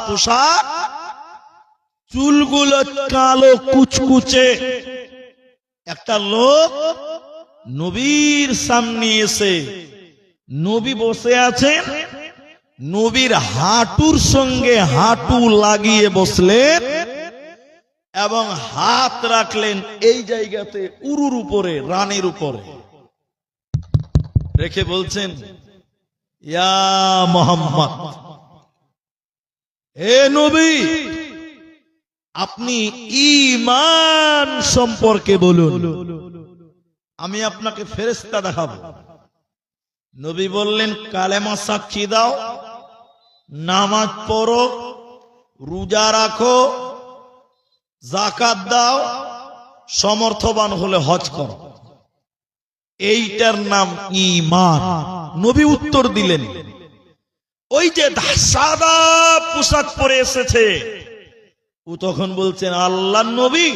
পোশাক, চুলগুলো কালো কুচকুচে। একটা লোক নবীর সামনে এসে, নবী বসে আছেন, নবীর হাঁটুর সঙ্গে হাঁটু লাগিয়ে বসলেন এবং হাত রাখলেন এই জায়গাতে, উরুর উপরে, রানের উপরে রেখে বলছেন, ইয়া মুহাম্মদ, হে নবী, আপনি ঈমান সম্পর্কে বলুন, আমি আপনাকে ফেরেশতা দেখাবো। নবী বললেন, কালেমা সাক্ষী দাও, নামাজ পড়ো, রোজা রাখো, যাকাত দাও, সমর্থবান হলে হজ করো, এইটার নাম ঈমান। নবী উত্তর দিলেন। ওই যে সাদা পোশাক পরে এসেছে, ও তখন বলছেন, আল্লাহর নবী,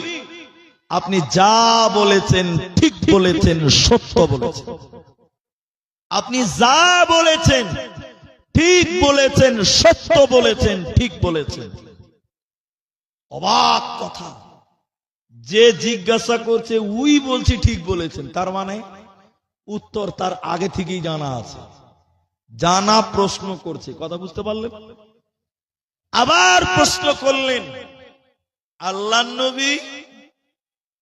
আপনি যা বলেছেন ঠিক বলেছেন, সত্য বলেছেন, আপনি যা বলেছেন ঠিক বলেছেন, সত্য বলেছেন, ঠিক বলেছেন। অবাক কথা, যে জিজ্ঞাসা করছে উই বলছি ঠিক বলেছেন, তার মানে উত্তর তার আগে থেকেই জানা আছে, জানা প্রশ্ন করছে। কথা বুঝতে পারলেন? আবার প্রশ্ন করলেন, আল্লাহর নবী,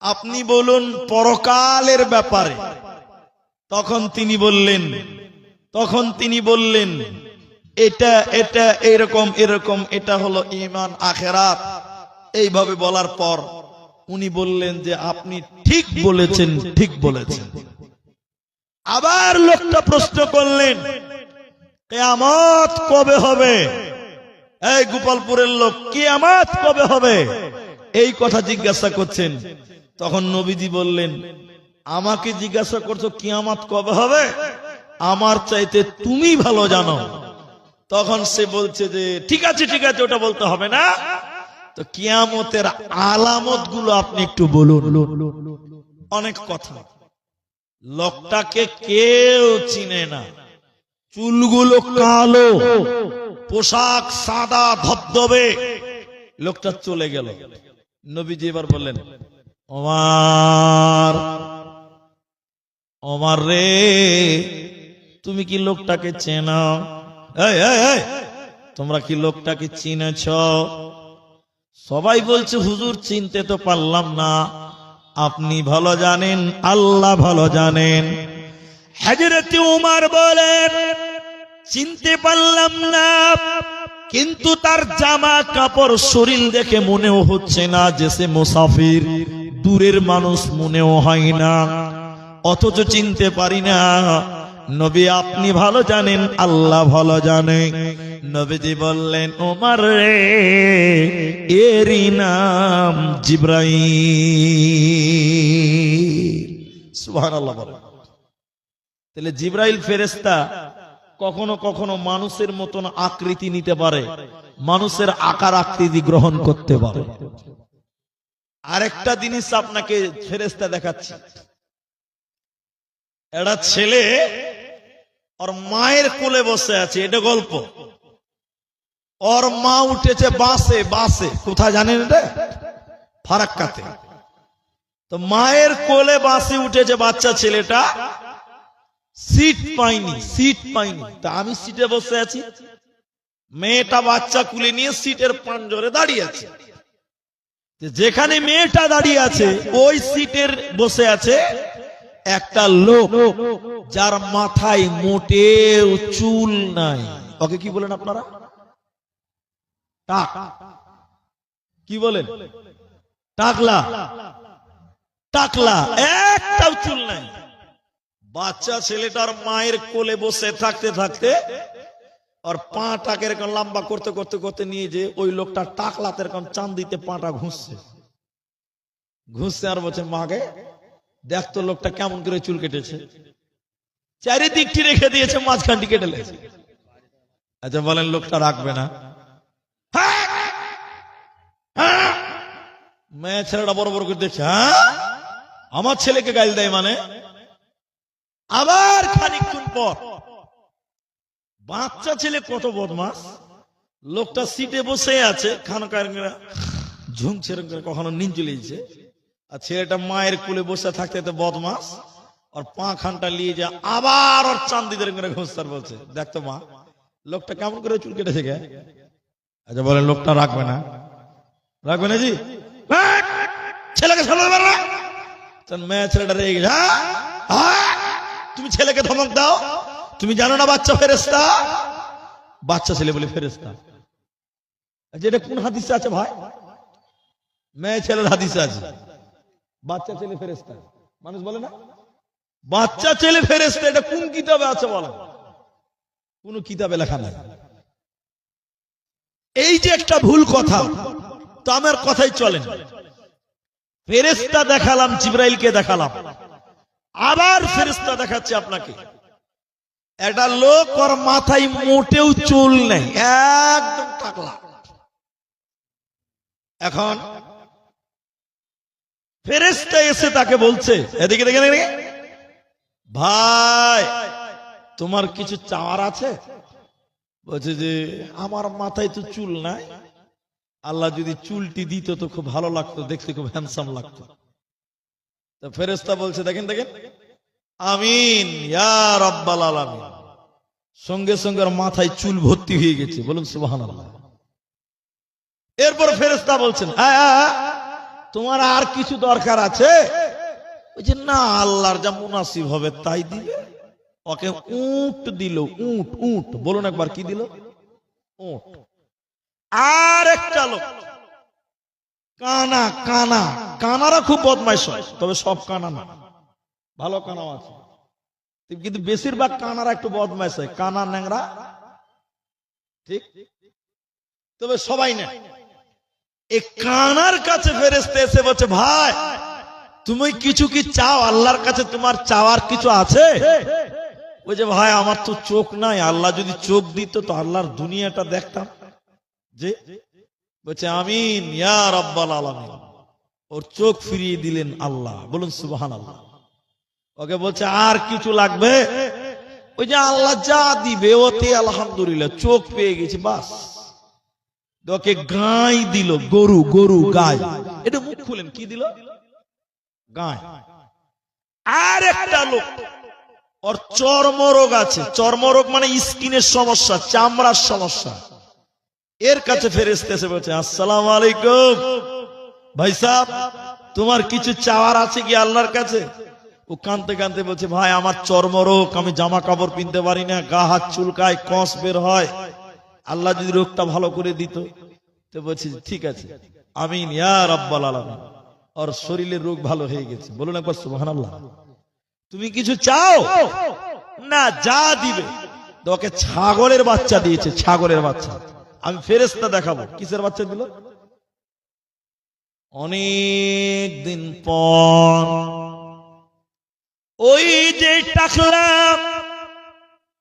আপনি বলুন পরকালের ব্যাপারে। তখন তিনি বললেন এটা এটা এরকম এরকম, এটা হলো ঈমান আখিরাত। এইভাবে বলার পর উনি বললেন যে আপনি ঠিক বলেছেন, ঠিক বলেছেন। আবার লোকটা প্রশ্ন করলেন, কিয়ামত কবে হবে? এই গোপালপুরের লোক, কিয়ামত কবে হবে? এই কথা জিজ্ঞাসা করছেন। তখন নবীজি বললেন, আমাকে জিজ্ঞাসা করছো কিয়ামত কবে হবে? আমার চাইতে তুমি ভালো জানো। তখন সে বলছে যে ঠিক আছে ঠিক আছে, ওটা বলতে হবে না, তো কিয়ামতের আলামত গুলো আপনি একটু বলুন। অনেক কথা, লোকটাকে কেউ চিনে না, চুলগুলো কালো, পোশাক সাদা ধবধবে। লোকটা চলে গেল। নবীজি এবার বললেন, ওমর, ওমর রে, তুমি কি লোকটাকে চেনো? এই এই এই, তোমরা কি লোকটাকে চিনেছ? সবাই বলছে, হুজুর চিনতে তো পারলাম না। আপনি ভালো জানেন, আল্লাহ ভালো জানেন। হযরত উমর বলেন, চিনতে পারলাম না, কিন্তু তার জামা কাপড় শরীর দেখে মনেও হচ্ছে না যে সে মুসাফির, দূরের মানুষ মনেও হয় না, অথচ চিনতে পারি না। নবী আপনি ভালো জানেন, আল্লাহ ভালো জানে। নবীজি বললেন, ওমর রে, এরই নাম জিবরাইল। সুবহানাল্লাহ বলেন। তাহলে জিবরাইল ফেরেশতা কখনো কখনো মানুষের মতন আকৃতি নিতে পারে, মানুষের আকার আকৃতি গ্রহণ করতে পারে। আরেকটা জিনিস আপনাকে ফেরেশতা দেখাচ্ছি। একটা ছেলে ওর মায়ের কোলে বসে আছে, এটা গল্প। ওর মা উঠেছে বাসে, বাসে কোথায় জানেন? এটা ফারাক্কাতে। তো মায়ের কোলে বাসে উঠেছে বাচ্চা ছেলেটা, সিট পাইনি, সিট পাইনি। তা আমি সিটে বসে আছি, মেয়েটা বাচ্চা কুলে নিয়ে সিটের পাঁজরে দাঁড়িয়ে আছে। যেখানে মেয়েটা দাঁড়িয়ে আছে ওই সিটের বসে আছে একটা লোক, যার মাথায় মোটেও চুল নাই। ওকে কি বলেন আপনারা? টাক। কি বলেন? টাকলা। টাকলা, একটাও চুল নাই। বাচ্চা ছেলেটার মায়ের কোলে বসে থাকতে থাকতে আর পাটাকে এরকম লম্বা করতে করতে করতে নিয়ে যে ওই লোকটা টাকলাতে এরকম চান্দিতে পাটা ঘুষছে, ঘুষছে আর বলছে, মাকে দেখতো লোকটা কেমন করে চুল কেটেছে, চারিদিকটি রেখে দিয়েছে, মাঝখানটি কেটে লেগেছে। আচ্ছা বলেন, লোকটা রাখবে না? মেয়ে ছেলেটা বড় বড় করে দেখছে, হ্যাঁ আমার ছেলেকে গাইল দেয় মানে? আবার খানিকক্ষণ পর বাচ্চা ছেলে কত বদমাস, লোকটা সিটে বসে আছে, খানকার ঝুঁকছে এরকম করে, কখনো নিন চলেছে। আর ছেলেটা মায়ের কোলে বসে থাকতে তো বদমাস, আর পা খানটা নিয়ে যা আবার ওর চান্দিদের করে ঘুষতার বলছে, দেখতো মা লোকটা কেমন করে চুল কেটেছে গে। আচ্ছা বলে লোকটা রাখবে না, রাখবে না জি, ছেলেকে সামলাতে পারবে না। মেয়ে ছেলেটা রেগে গেছে, তুমি ছেলেকে ধমক দাও, তুমি জানো না বাচ্চা ফেরেশতা? বাচ্চা ছেলে বলে ফেরেশতা। যেটা কোন হাদিসে আছে ভাই? মেয়ে ছেলের হাদিসে আছে, বাচ্চা ছেলে ফেরেশতা। মানুষ বলে না বাচ্চা ছেলে ফেরেশতা, এটা কোন কিতাবে আছে বলো? কোন কিতাবে লেখা নাই। এই যে একটা ভুল কথা, তো আমার কথাই চলেন। ফেরেশতা দেখালাম, জিবরাইলকে দেখালাম, আবার ফেরেশতা দেখাচ্ছে আপনাকে। একটা লোক ওর মাথায় মোটেও চুল নেই, একদম টাকলা। এখন ফেরেশতা এসে তাকে বলছে, এদিকে দেখে দেখে, ভাই তোমার কিছু চাওয়ার আছে? বলছে যে আমার মাথায় তো চুল নাই, আল্লাহ যদি চুলটি দিত তো খুব ভালো লাগতো, দেখতে খুব হ্যান্ডসাম লাগতো। তো ফেরেশতা বলছে, দেখেন দেখেন, আমিন ইয়া রাব্বাল আলামিন। সঙ্গে সঙ্গে ওর মাথায় চুল ভর্তি হয়ে গেছে, বলুন সুবহানাল্লাহ। এরপর ফেরেশতা বলছেন, তোমার আর কিছু দরকার আছে? বলছে না, আল্লাহর যা মুনাসিব হবে তাই দিবে। ওকে উট দিল, উট উট, বলুন একবার কি দিল? উট। আর একটা লোক কানা, কানা, কানারা খুব বদমাইশ হয়, তবে সব কানা না, ভালো কানাও আছে, কিন্তু বেশিরভাগ কানারা একটু বদমাইশ হয়, কানা ন্যাংরা, ঠিক, তবে সবাই না। এই কানার কাছে ফেরেশতা এসে বলছে, ভাই তুমি কিছু কি চাও? আল্লাহর কাছে তোমার চাওয়ার কিছু আছে? ওই যে ভাই আমার তো চোখ নাই, আল্লাহ যদি চোখ দিত তো আল্লাহর দুনিয়াটা দেখতাম। যে বলছে আমিন ইয়া রাব্বাল আলামিন। ওর চোখ ফিরিয়ে দিলেন আল্লাহ, বলুন সুবহানাল্লাহ। ওকে বলছে আর কিছু লাগবে? ওই যে আল্লাহ যা দিবে ওতে আলহামদুলিল্লাহ, চোখ পেয়ে গেছি বাস। ওকে গাই দিল, গরু, গরু গাই, এটা মুখ খুলেন, কি দিল? গায়। আর একটা লোক ওর চর্মরোগ আছে, চর্মরোগ মানে স্কিনের সমস্যা, চামড়ার সমস্যা। এর কাছে ফেরেশতা এসে বলছে, আসসালামু আলাইকুম ভাই সাহেব, তোমার কিছু চাওয়ার আছে কি আল্লাহর কাছে? ও কাঁদতে কাঁদতে বলছে, ভাই আমার চর্মরোগ, আমি জামা কাপড় কিনতে পারি না, গা হাত চুলকায়, কষ বের হয়, আল্লাহ যদি রোগটা ভালো করে দিত। তো বলছি ঠিক আছে, আমিন ইয়া রাব্বাল আলামিন। ওর শরীরের রোগ ভালো হয়ে গেছে, বলুন একবার সুবহানাল্লাহ। তুমি কিছু চাও? না, যা দিবে। ওকে ছাগলের বাচ্চা দিয়েছে, ছাগলের বাচ্চা। আমি ফেরেশতা দেখাবো, কিসের বাচ্চা দিল? অনেক দিন পর ওই যে টাকলা,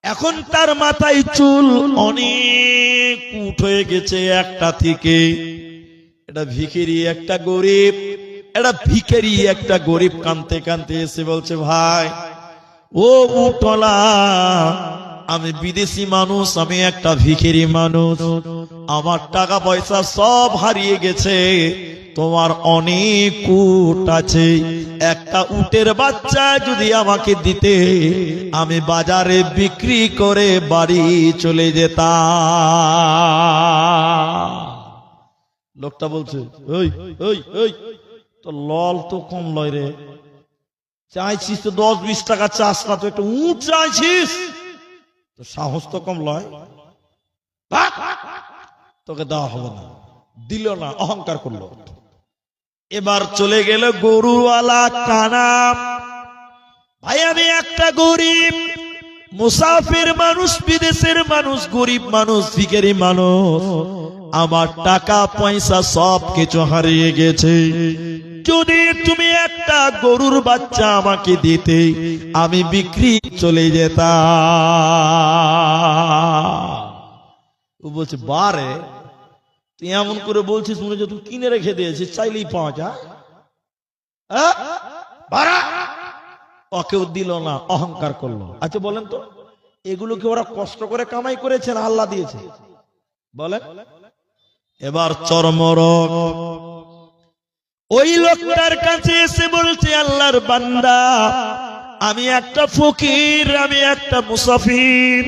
এখন তার মাথায় চুল অনেক উঠ হয়ে গেছে একটা থেকে। এটা ভিখারি, একটা গরিব, এটা ভিখারি একটা গরিব কানতে কানতে এসে বলছে, ভাই ও উঠলা, আমি বিদেশি মানুষ, আমি একটা ভিখারি মানুষ, আমার টাকা পয়সা সব হারিয়ে গেছে, তোমার অনেক উট আছে, একটা উটের বাচ্চা যদি আমাকে দিতে, আমি বাজারে বিক্রি করে বাড়ি চলে যেতাম। লোকটা বলছে, ওই ওই ওই, তো লল তো কম লয় রে, চাইছিস তো 10-20 টাকা চাস না, তো একটা উট চাইছিস, তো সাহস তো কম লয়, তোকে দেওয়া হবে না। দিল না, অহংকার করলো। এবার চলে গেল গরুওয়ালা কানা। ভাই আমি একটা গরিব মুসাফির মানুষ, বিদেশের মানুষ, গরিব মানুষ, ভিখারি মানুষ, আমার টাকা পয়সা সব কিছু হারিয়ে গেছে, যদি তুমি একটা গরুর বাচ্চা আমাকে দিতে, আমি বিক্রি চলে যেতাম। ও বলছে, বারে তুই এমন করে বলছিস মনে হচ্ছে তুই কিনে রেখে দিয়েছিস, চাইলেই পাওয়া যায়। ওকেও দিল না, অহংকার করলো। আচ্ছা বলেন তো, এগুলো কি ওরা কষ্ট করে কামাই করেছে না আল্লাহ দিয়েছে? বলে এবার চর্মরোগ। ওই লোকটার কাছে এসে বলছে, আল্লাহর বান্দা, আমি একটা ফকির, আমি একটা মুসাফির,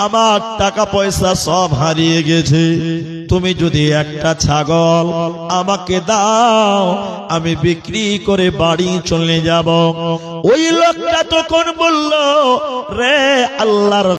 আমার টাকা পয়সা সব হারিয়ে গেছে, তুমি যদি একটা ছাগল আমাকে দাও, আমি বিক্রি করে বাড়ি চলে যাব। ওই লোকটা তখন বলল, রে আল্লাহর